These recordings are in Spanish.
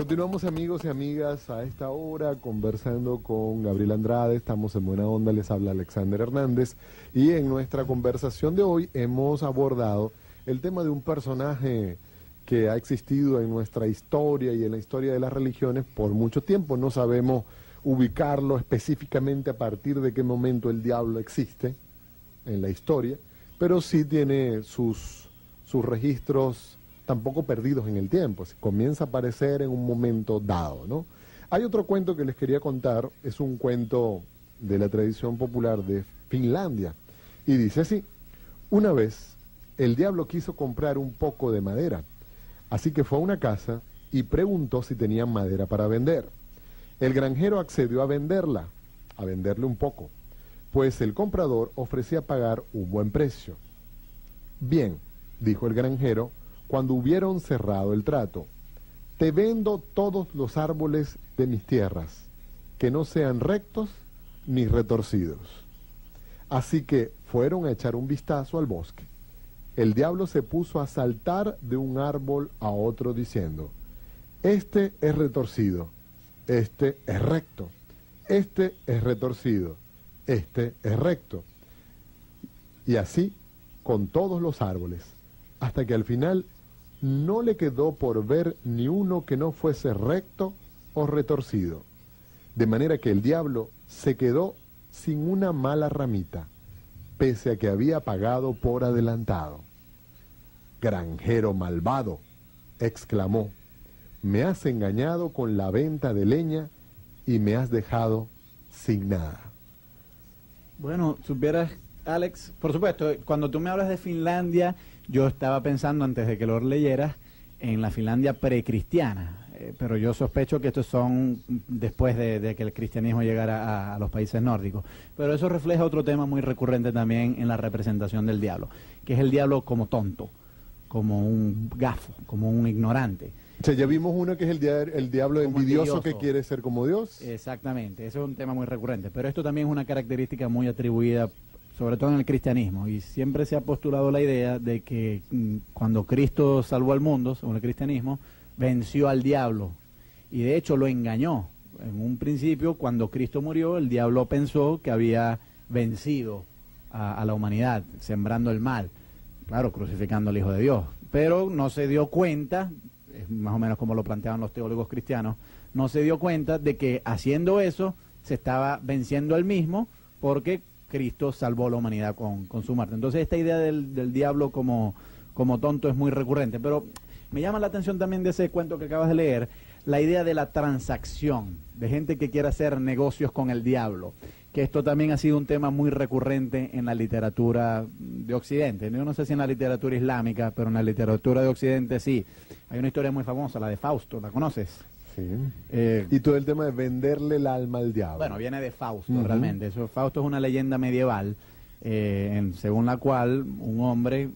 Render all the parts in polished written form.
Continuamos, amigos y amigas, a esta hora conversando con Gabriel Andrade. Estamos en Buena Onda, les habla Alexander Hernández, y en nuestra conversación de hoy hemos abordado el tema de un personaje que ha existido en nuestra historia y en la historia de las religiones por mucho tiempo. No sabemos ubicarlo específicamente a partir de qué momento el diablo existe en la historia, pero sí tiene sus registros tampoco perdidos en el tiempo. Comienza a aparecer en un momento dado, ¿no? Hay otro cuento que les quería contar, es un cuento de la tradición popular de Finlandia, y dice así: una vez el diablo quiso comprar un poco de madera, así que fue a una casa y preguntó si tenían madera para vender. El granjero accedió a venderla, a venderle un poco, pues el comprador ofrecía pagar un buen precio. Bien, dijo el granjero, cuando hubieron cerrado el trato: te vendo todos los árboles de mis tierras, que no sean rectos ni retorcidos. Así que fueron a echar un vistazo al bosque. El diablo se puso a saltar de un árbol a otro diciendo: este es retorcido, este es recto, este es retorcido, este es recto. Y así con todos los árboles, hasta que al final no le quedó por ver ni uno que no fuese recto o retorcido. De manera que el diablo se quedó sin una mala ramita, pese a que había pagado por adelantado. Granjero malvado, exclamó, me has engañado con la venta de leña y me has dejado sin nada. Bueno, supieras, Alex, por supuesto, cuando tú me hablas de Finlandia, yo estaba pensando, antes de que lo leyeras, en la Finlandia precristiana, pero yo sospecho que estos son después de que el cristianismo llegara a los países nórdicos. Pero eso refleja otro tema muy recurrente también en la representación del diablo, que es el diablo como tonto, como un gafo, como un ignorante. O sea, ya vimos uno que es el diablo envidioso que quiere ser como Dios. Exactamente, eso es un tema muy recurrente, pero esto también es una característica muy atribuida sobre todo en el cristianismo, y siempre se ha postulado la idea de que cuando Cristo salvó al mundo, según el cristianismo, venció al diablo, y de hecho lo engañó. En un principio, cuando Cristo murió, el diablo pensó que había vencido a la humanidad, sembrando el mal, claro, crucificando al Hijo de Dios, pero no se dio cuenta, es más o menos como lo planteaban los teólogos cristianos, no se dio cuenta de que haciendo eso se estaba venciendo él mismo, porque Cristo salvó a la humanidad con su muerte. Entonces esta idea del diablo como tonto es muy recurrente, pero me llama la atención también de ese cuento que acabas de leer, la idea de la transacción, de gente que quiere hacer negocios con el diablo, que esto también ha sido un tema muy recurrente en la literatura de Occidente. Yo no sé si en la literatura islámica, pero en la literatura de Occidente sí. Hay una historia muy famosa, la de Fausto, ¿la conoces? Sí. Y todo el tema de venderle el alma al diablo. Bueno, viene de Fausto, realmente. Fausto es una leyenda medieval, según la cual un hombre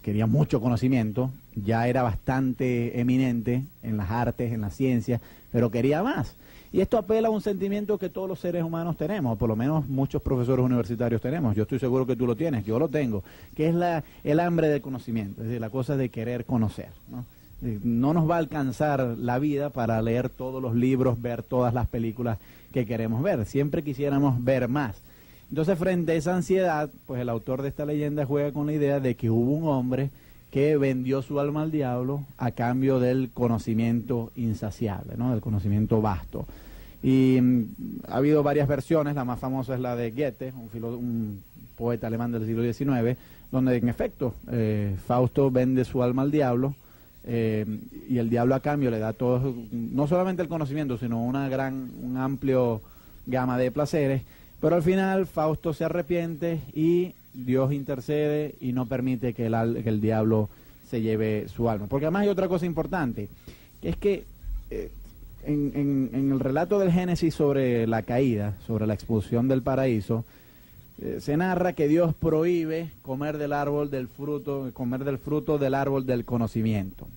quería mucho conocimiento, ya era bastante eminente en las artes, en las ciencias, pero quería más. Y esto apela a un sentimiento que todos los seres humanos tenemos, por lo menos muchos profesores universitarios tenemos. Yo estoy seguro que tú lo tienes, yo lo tengo, que es el hambre del conocimiento, es decir, la cosa de querer conocer, ¿no? No nos va a alcanzar la vida para leer todos los libros, ver todas las películas que queremos ver. Siempre quisiéramos ver más. Entonces, frente a esa ansiedad, pues el autor de esta leyenda juega con la idea de que hubo un hombre que vendió su alma al diablo a cambio del conocimiento insaciable, ¿no? Del conocimiento vasto. Y ha habido varias versiones, la más famosa es la de Goethe, un poeta alemán del siglo XIX, donde en efecto Fausto vende su alma al diablo, y el diablo a cambio le da todo, no solamente el conocimiento, sino un amplio gama de placeres, pero al final Fausto se arrepiente y Dios intercede y no permite que el diablo se lleve su alma. Porque además hay otra cosa importante, que es que en el relato del Génesis sobre la caída, sobre la expulsión del paraíso, se narra que Dios prohíbe comer del fruto del árbol del conocimiento.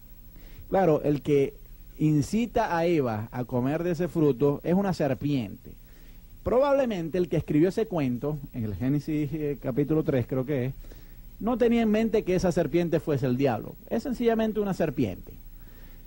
Claro, el que incita a Eva a comer de ese fruto es una serpiente. Probablemente el que escribió ese cuento, en el Génesis capítulo 3 creo que es, no tenía en mente que esa serpiente fuese el diablo. Es sencillamente una serpiente.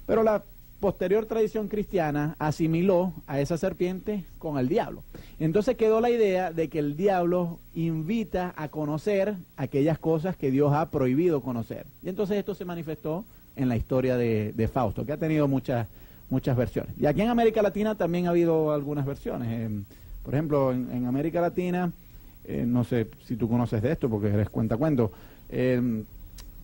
Pero la posterior tradición cristiana asimiló a esa serpiente con el diablo. Entonces quedó la idea de que el diablo invita a conocer aquellas cosas que Dios ha prohibido conocer. Y entonces esto se manifestó en la historia de Fausto, que ha tenido muchas versiones. Y aquí en América Latina también ha habido algunas versiones. Por ejemplo, en América Latina, no sé si tú conoces de esto porque eres cuentacuento,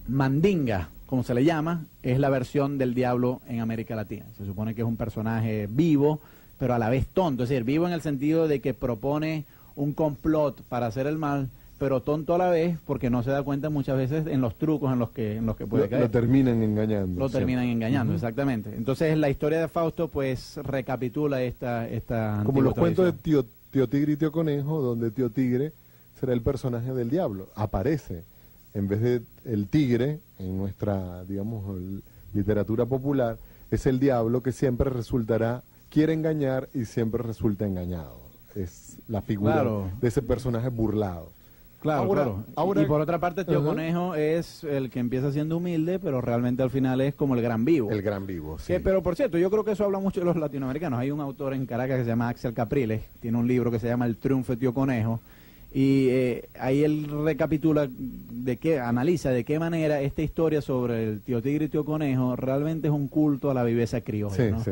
Mandinga, como se le llama, es la versión del diablo en América Latina. Se supone que es un personaje vivo, pero a la vez tonto, es decir, vivo en el sentido de que propone un complot para hacer el mal, pero tonto a la vez porque no se da cuenta muchas veces en los trucos en los que puede caer. Lo terminan engañando. Lo terminan engañando, exactamente. Entonces la historia de Fausto pues recapitula esta como los cuentos de tradición. tío Tigre y Tío Conejo, donde Tío Tigre será el personaje del diablo. Aparece, en vez de el tigre, en nuestra, digamos, literatura popular, es el diablo que siempre quiere engañar y siempre resulta engañado. Es la figura de ese personaje burlado. Claro. Y por otra parte, Tío Conejo es el que empieza siendo humilde, pero realmente al final es como el gran vivo. El gran vivo, sí. Pero por cierto, yo creo que eso habla mucho de los latinoamericanos. Hay un autor en Caracas que se llama Axel Capriles, tiene un libro que se llama El triunfo de Tío Conejo, y ahí él recapitula, analiza de qué manera esta historia sobre el Tío Tigre y Tío Conejo realmente es un culto a la viveza criolla, sí, ¿no? Sí.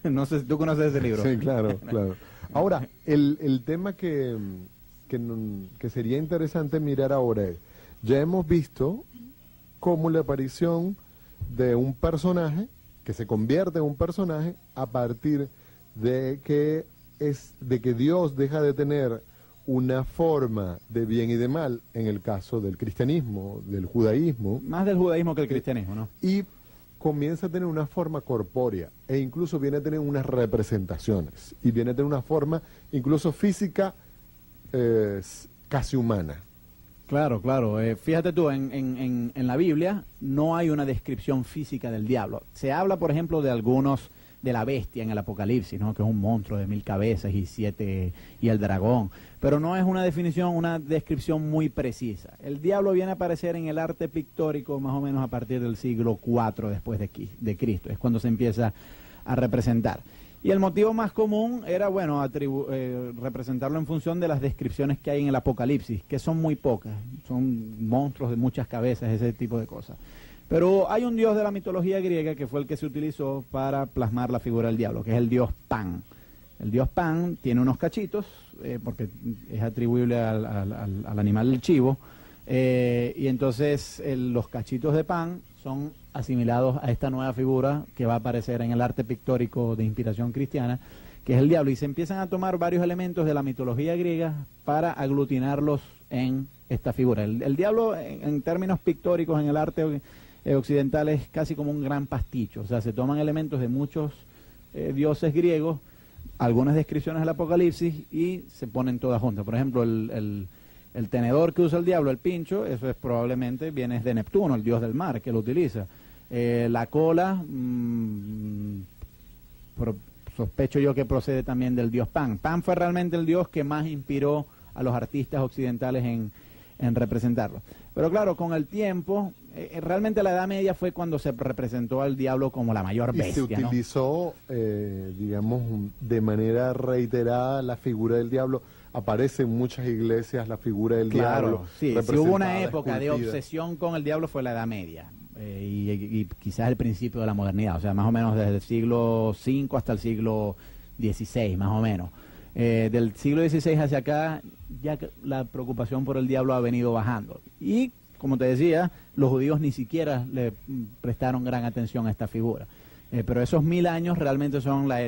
No sé si tú conoces ese libro. Sí, claro. Ahora, el tema que sería interesante mirar ahora es, ya hemos visto cómo la aparición de un personaje, que se convierte en un personaje a partir de que Dios deja de tener una forma de bien y de mal, en el caso del cristianismo, del judaísmo. Más del judaísmo que el cristianismo, ¿no? Y comienza a tener una forma corpórea, e incluso viene a tener unas representaciones, y viene a tener una forma incluso física casi humana. Claro. Fíjate tú, en la Biblia no hay una descripción física del diablo. Se habla, por ejemplo, de la bestia en el Apocalipsis, ¿no? Que es un monstruo de 1000 cabezas y el dragón. Pero no es una descripción muy precisa. El diablo viene a aparecer en el arte pictórico más o menos a partir del siglo IV después de Cristo. Es cuando se empieza a representar. Y el motivo más común era, representarlo en función de las descripciones que hay en el Apocalipsis, que son muy pocas. Son monstruos de muchas cabezas, ese tipo de cosas. Pero hay un dios de la mitología griega que fue el que se utilizó para plasmar la figura del diablo, que es el dios Pan. El dios Pan tiene unos cachitos, porque es atribuible al animal del chivo, y entonces los cachitos de Pan son asimilados a esta nueva figura que va a aparecer en el arte pictórico de inspiración cristiana, que es el diablo, y se empiezan a tomar varios elementos de la mitología griega para aglutinarlos en esta figura. El diablo, en términos pictóricos, en el arte occidental, es casi como un gran pasticho, o sea, se toman elementos de muchos dioses griegos, algunas descripciones del Apocalipsis, y se ponen todas juntas. Por ejemplo, el tenedor que usa el diablo, el pincho, eso es probablemente viene de Neptuno, el dios del mar, que lo utiliza. La cola, sospecho yo que procede también del dios Pan. Pan fue realmente el dios que más inspiró a los artistas occidentales en representarlo. Pero claro, con el tiempo, realmente la Edad Media fue cuando se representó al diablo como la mayor bestia, y se utilizó, digamos, de manera reiterada la figura del diablo. Aparece en muchas iglesias la figura del diablo. Sí, si hubo una época de obsesión con el diablo fue la Edad Media, y quizás el principio de la modernidad, o sea, más o menos desde el siglo V hasta el siglo XVI, más o menos. Del siglo XVI hacia acá, ya la preocupación por el diablo ha venido bajando. Y, como te decía, los judíos ni siquiera le prestaron gran atención a esta figura. Pero esos 1000 años realmente son, la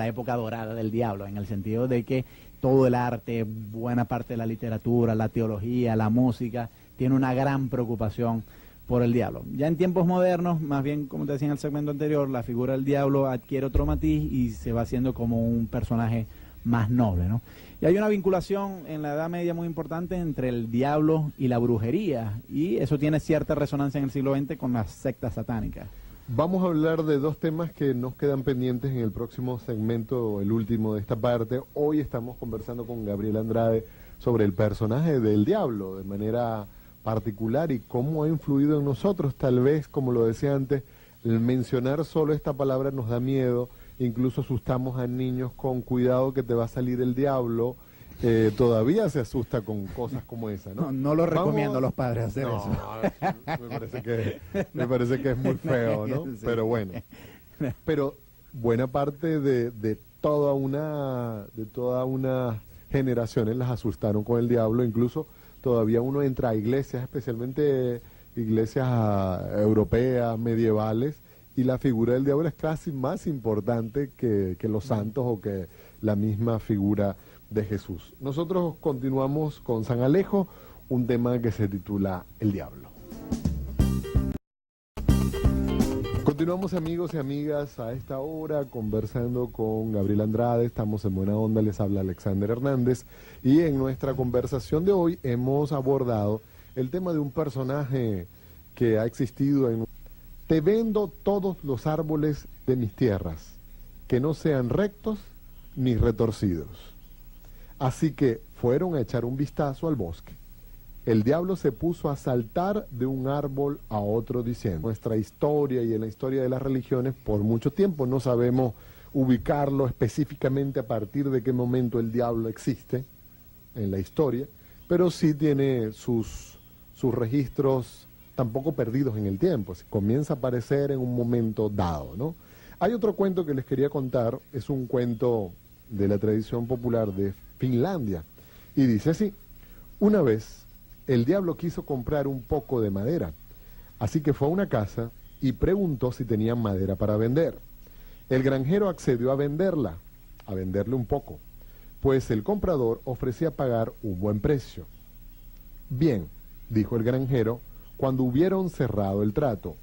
época dorada del diablo, en el sentido de que todo el arte, buena parte de la literatura, la teología, la música, tiene una gran preocupación por el diablo. Ya en tiempos modernos, más bien, como te decía en el segmento anterior, la figura del diablo adquiere otro matiz y se va haciendo como un personaje más noble, ¿no? Y hay una vinculación en la Edad Media muy importante entre el diablo y la brujería, y eso tiene cierta resonancia en el siglo XX con las sectas satánicas. Vamos a hablar de dos temas que nos quedan pendientes en el próximo segmento, el último de esta parte. Hoy estamos conversando con Gabriel Andrade sobre el personaje del diablo de manera particular y cómo ha influido en nosotros. Tal vez, como lo decía antes, El mencionar solo esta palabra nos da miedo, incluso asustamos a niños con cuidado que te va a salir el diablo. Todavía se asusta con cosas como esa, ¿no? No lo recomiendo a los padres hacer eso. Me parece que es muy feo, ¿no? Sí. Pero bueno. Pero buena parte de toda una generaciones las asustaron con el diablo. Incluso todavía uno entra a iglesias, especialmente iglesias europeas, medievales, y la figura del diablo es casi más importante que los santos o que la misma figura de Jesús. Nosotros continuamos con San Alejo, un tema que se titula El Diablo. Continuamos, amigos y amigas, a esta hora conversando con Gabriel Andrade. Estamos en buena onda, les habla Alexander Hernández, y en nuestra conversación de hoy hemos abordado el tema de un personaje que ha existido en... Te vendo todos los árboles de mis tierras, que no sean rectos ni retorcidos. Así que fueron a echar un vistazo al bosque. El diablo se puso a saltar de un árbol a otro diciendo, nuestra historia y en la historia de las religiones, por mucho tiempo no sabemos ubicarlo específicamente a partir de qué momento el diablo existe en la historia, pero sí tiene sus registros tampoco perdidos en el tiempo, comienza a aparecer en un momento dado, ¿no? Hay otro cuento que les quería contar, es un cuento de la tradición popular de Finlandia, y dice así: una vez el diablo quiso comprar un poco de madera, así que fue a una casa y preguntó si tenían madera para vender. El granjero accedió a venderla, a venderle un poco, pues el comprador ofrecía pagar un buen precio. Bien, dijo el granjero, cuando hubieron cerrado el trato,